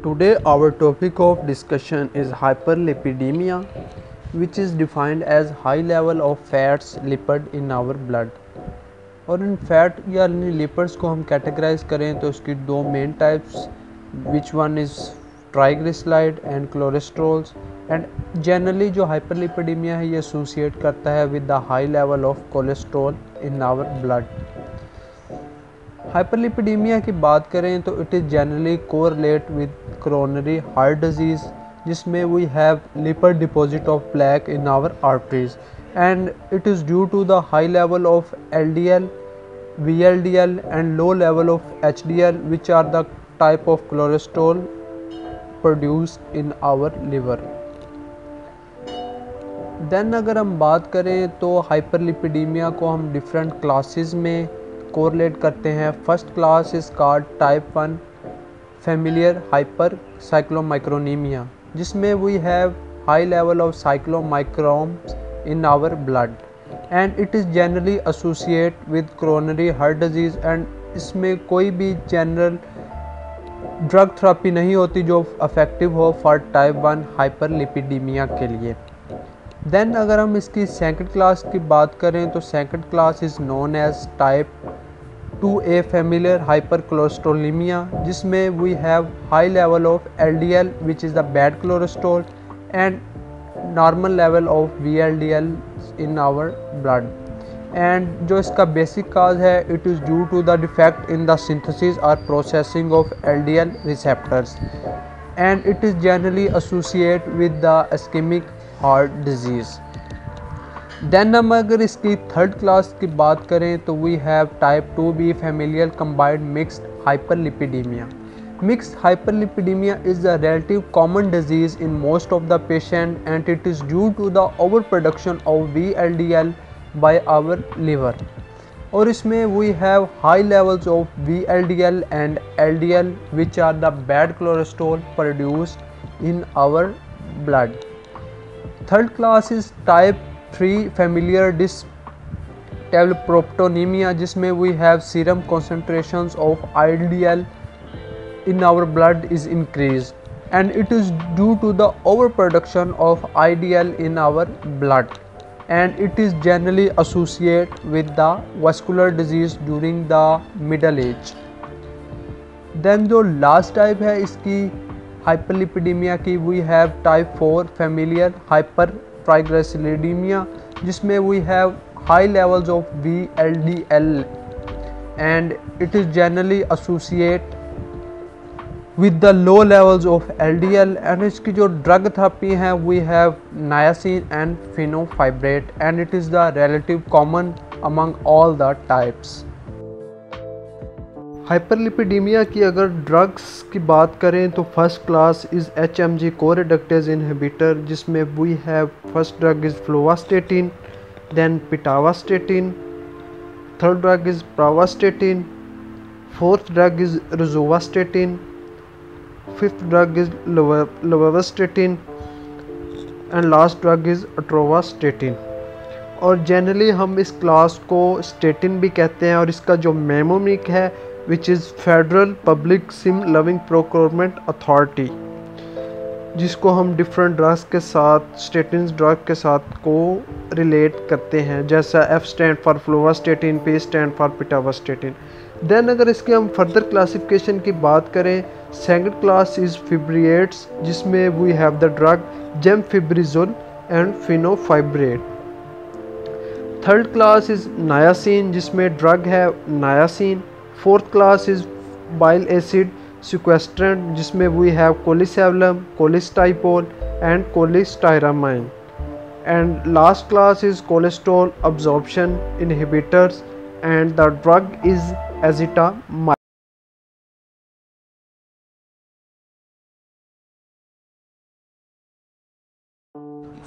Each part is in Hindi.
Today our topic of discussion is hyperlipidemia, which is defined as high level of fats lipid in our blood. और इन फैट या लिपिड्स को हम कैटेगराइज करें तो उसकी दो main types which one is triglyceride and cholesterols and generally जो हाइपरलिपिडीमिया है ये एसोसिएट करता है with the high level of cholesterol in our blood. Hyperlipidaemia की बात करें तो it is generally correlate with coronary heart disease जिसमें we have lipid deposit of plaque in our arteries and it is due to the high level of LDL, VLDL and low level of HDL, which are the type of cholesterol produced in our liver. Then अगर हम बात करें तो हाइपरलिपिडीमिया को हम डिफरेंट क्लासेस में कोरिलेट करते हैं। First class is called type 1 familiar hyper chylomicronaemia जिसमें we have high level of chylomicrons in our blood and it is generally associated with coronary heart disease and इसमें कोई भी जनरल ड्रग थेरेपी नहीं होती जो अफेक्टिव हो फॉर टाइप 1 हाइपरलिपिडीमिया के लिए। देन अगर हम इसकी सेकंड क्लास की बात करें तो second class is known as type 2A familiar hyper cholesterolaemia जिसमें we have high level of LDL which is the bad cholesterol and normal level of VLDL in our blood and जो इसका बेसिक काज है it is due to the defect in the synthesis और processing of LDL receptors and it is generally associate with the ischaemic heart disease. Then हम अगर इसकी थर्ड क्लास की बात करें तो we have type 2B familial combined mixed hyperlipidemia. Mixed hyperlipidemia is a relative common disease in most of the patient and it is due to the overproduction of VLDL by our liver. और इसमें we have high levels of VLDL and LDL which are the bad cholesterol produced in our blood. Third class is type 3 familiar dyslipidemia जिसमें we have serum concentrations of LDL in our blood is increased and it is due to the overproduction of LDL in our blood and it is generally associated with the vascular disease during the middle age. Then जो last type है इसकी हाइपरलिपिडीमिया की we have type 4 familiar hypertriglyceridemia जिसमें we have high levels of VLDL and it is generally associated with the low levels of LDL and इसकी जो ड्रग थेरेपी हैं we have niacin and fenofibrate and it is the relative common among all the types. Hyperlipidaemia की अगर ड्रग्स की बात करें तो first class is HMG कोरेडक्टेज inhibitor जिसमें we have first drug is fluvastatin, then pitavastatin, third drug is pravastatin, fourth drug is rosuvastatin, fifth drug is lovastatin and last drug is atorvastatin। और जनरली हम इस क्लास को स्टेटिन भी कहते हैं और इसका जो मेमोनिक है which is federal public SIM loving procurement authority जिसको हम डिफरेंट ड्रग्स के साथ स्टेटिन ड्रग के साथ को रिलेट करते हैं जैसा F stand for fluvastatin, P stand for pitavastatin. Then अगर इसके हम फर्दर क्लासिफिकेशन की बात करें सेकंड क्लास इज़ फिब्रिएट्स जिसमें we have the drug gemfibrozil and fenofibrate. Third class is niacin जिसमें ड्रग है niacin. Fourth class is bile acid sequestrant जिसमें we have colesevelam, colestipol and cholestyramine and last class is cholesterol absorption inhibitors and the drug is azithromycin.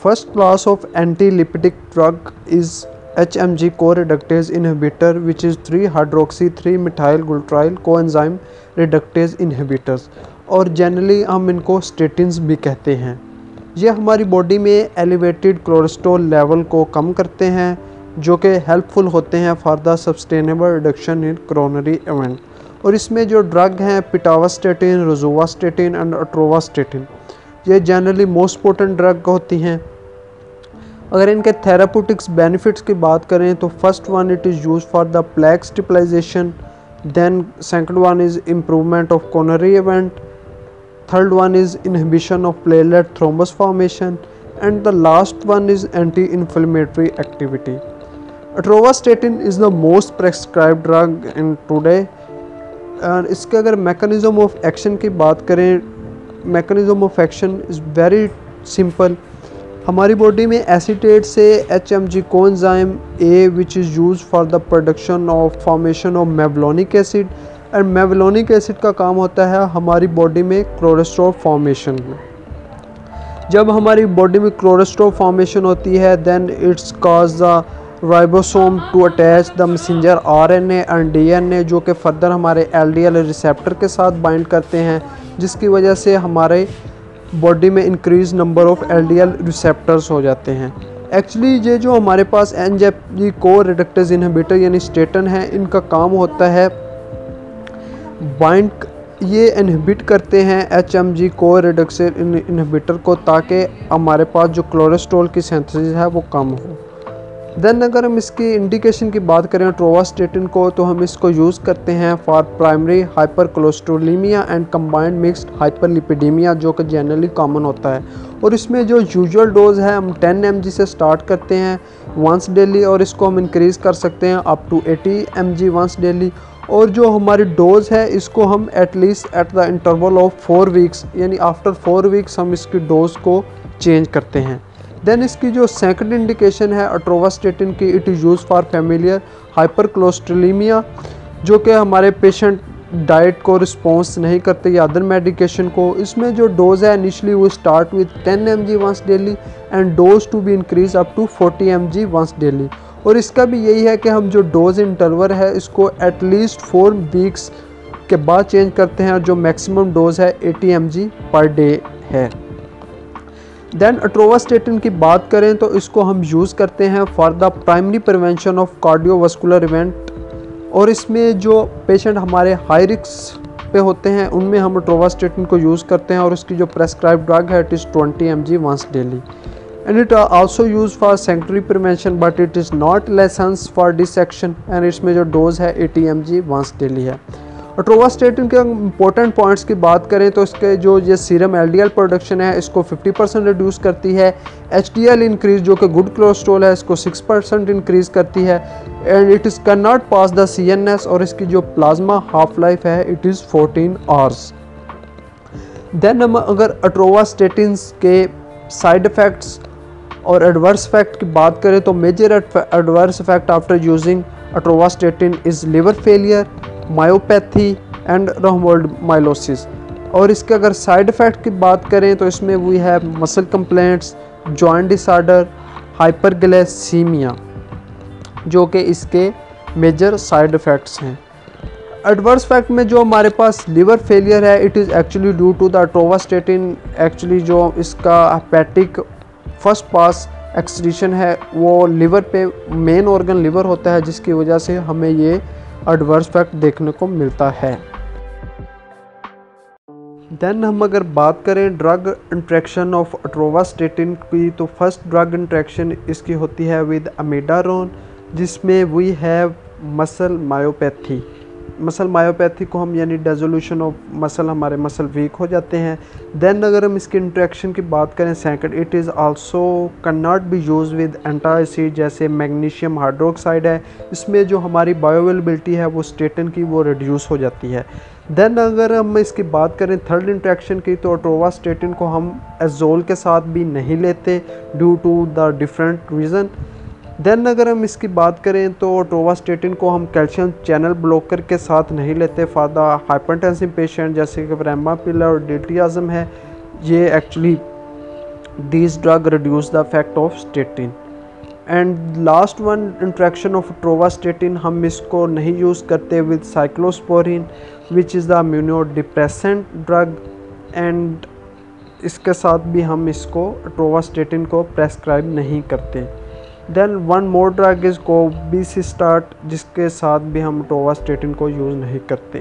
First class of anti-lipidic drug is HMG co-reductase inhibitor which is 3-hydroxy-3-methyl-glutyl coenzyme reductase inhibitors और जनरली हम इनको स्टेटिन्स भी कहते हैं। ये हमारी बॉडी में एलिवेटेड कोलेस्ट्रॉल लेवल को कम करते हैं जो कि हेल्पफुल होते हैं for the sustainable reduction in coronary event और इसमें जो ड्रग हैं पिटावास्टेटिन, रोजुवास्टेटिन एंड अट्रोवास्टेटिन, ये जनरली मोस्ट पोटेंट ड्रग होती हैं। अगर इनके थेराप्यूटिक्स बेनिफिट्स की बात करें तो first one it is use for the plaque stabilisation, then second one is improvement of coronary event, third one is inhibition of platelet thrombus formation and the last one is anti inflammatory activity. Atorvastatin is the most prescribed drug in today. इसके अगर मैकेनिज़्म ऑफ एक्शन की बात करें, mechanism of action is very simple. हमारी बॉडी में एसीटेट से HMG coenzyme A which is use for the production of formation of mevalonic acid, and mevalonic acid का काम होता है हमारी बॉडी में कोलेस्ट्रॉल फॉर्मेशन में। जब हमारी बॉडी में कोलेस्ट्रॉल फॉर्मेशन होती है then it's cause the ribosome to attach the messenger RNA and DNA, जो कि फर्दर हमारे LDL रिसेप्टर के साथ बाइंड करते हैं, जिसकी वजह से हमारे बॉडी में increase number of LDL receptors हो जाते हैं। एक्चुअली ये जो हमारे पास NJP को रिडक्टेज इनहिबिटर यानी स्टेटन है, इनका काम होता है बाइंड, ये इनहिबिट करते हैं HMG को रिडक्टेज इनहिबिटर को, ताकि हमारे पास जो कोलेस्ट्रॉल की सिंथेसिस है वो कम हो। देन अगर हम इसकी इंडिकेशन की बात करें अट्रोवास्टेटिन को, तो हम इसको यूज़ करते हैं for primary hyper cholesterolemia and combined mixed hyperlipidaemia, जो कि जनरली कॉमन होता है। और इसमें जो यूजुअल डोज है हम 10 mg से स्टार्ट करते हैं वंस डेली, और इसको हम इंक्रीज़ कर सकते हैं up to 80 mg once daily. और जो हमारी डोज़ है इसको हम at least at the interval of 4 weeks यानी आफ्टर 4 वीक्स हम इसकी डोज़ को चेंज करते हैं। देन इसकी जो सेकंड इंडिकेशन है अट्रोवास्टेटिन की, it is use for familiar hyper cholesterolemia, जो कि हमारे पेशेंट डाइट को रिस्पॉन्स नहीं करते या अदर मेडिकेशन को। इसमें जो डोज़ है इनिशली वो start with 10 mg once daily and dose to be increase up to 40 mg once daily. और इसका भी यही है कि हम जो डोज इंटरवल है इसको एटलीस्ट 4 वीक्स के बाद चेंज करते हैं, और जो मैक्सिमम डोज है 80 mg पर डे है। देन अट्रोवास्टेटिन की बात करें तो इसको हम यूज़ करते हैं for the primary prevention of cardiovascular event, और इसमें जो पेशेंट हमारे हाई रिस्क पे होते हैं उनमें हम अट्रोवास्टेटिन को यूज़ करते हैं। और इसकी जो प्रेस्क्राइब ड्रग है it is 20 mg once daily, and it also use for secondary prevention but it is not license for dissection, and इसमें जो डोज है 80 mg वंस डेली है। अट्रोवास्टेटिन के इंपॉर्टेंट पॉइंट्स की बात करें तो इसके जो ये सीरम LDL प्रोडक्शन है इसको 50% रिड्यूस करती है, HDL इंक्रीज जो कि गुड कोलेस्ट्रॉल है इसको 6% इंक्रीज करती है, and it is can not pass the CNS, और इसकी जो प्लाज्मा हाफ लाइफ है इट इज़ 14 आवर्स। देन हम अगर अट्रोवास्टेटिन के साइड इफ़ेक्ट्स और एडवर्स इफेक्ट की बात करें तो major adverse effect after using atorvastatin is liver failure, myopathy and rhabdomyolysis. और इसके अगर साइड इफ़ेक्ट की बात करें तो इसमें वी है muscle complaints, joint disorder, hyperglycaemia, जो कि इसके मेजर साइड इफ़ेक्ट्स हैं। एडवर्स इफेक्ट में जो हमारे पास लिवर फेलियर है it is actually due to the atorvastatin. Actually जो इसका हेपेटिक फर्स्ट पास एक्सक्रीशन है वो लिवर पे, मेन ऑर्गन लिवर होता है, जिसकी वजह से हमें ये एडवर्स इफेक्ट देखने को मिलता है। देन हम अगर बात करें ड्रग इंट्रैक्शन ऑफ अट्रोवास्टेटिन की, तो फर्स्ट ड्रग इंट्रैक्शन इसकी होती है विद अमिडारोन, जिसमें we have muscle myopathy. Muscle myopathy को हम यानी डेजोल्यूशन ऑफ मसल, हमारे मसल वीक हो जाते हैं। देन अगर हम इसकी इंट्रैक्शन की बात करें second, it is also can not be use with antacid, जैसे मैग्नीशियम हाइड्रोक्साइड है, इसमें जो हमारी बायोअवेलेबिलिटी है वो स्टेटन की वो रिड्यूस हो जाती है। देन अगर हम इसकी बात करें थर्ड इंट्रैक्शन की, तो अट्रोवास्टेटिन को हम एजोल के साथ भी नहीं लेते due to the different reason. Then अगर हम इसकी बात करें तो अट्रोवास्टेटिन को हम कैल्शियम चैनल ब्लॉकर के साथ नहीं लेते फॉर द हाइपरटेंसिव पेशेंट, जैसे कि ब्रेमापिल और डिट्रियाज़म है। ये actually these drug reduce the effect of statin. And last one interaction of atorvastatin, हम इसको नहीं यूज़ करते with cyclosporin which is the immunodepressant drug, and इसके साथ भी हम इसको अट्रोवास्टेटिन को प्रेस्क्राइब नहीं करते। Then one more drug is cobicistat, जिसके साथ भी हम अट्रोवास्टेटिन को यूज़ नहीं करते।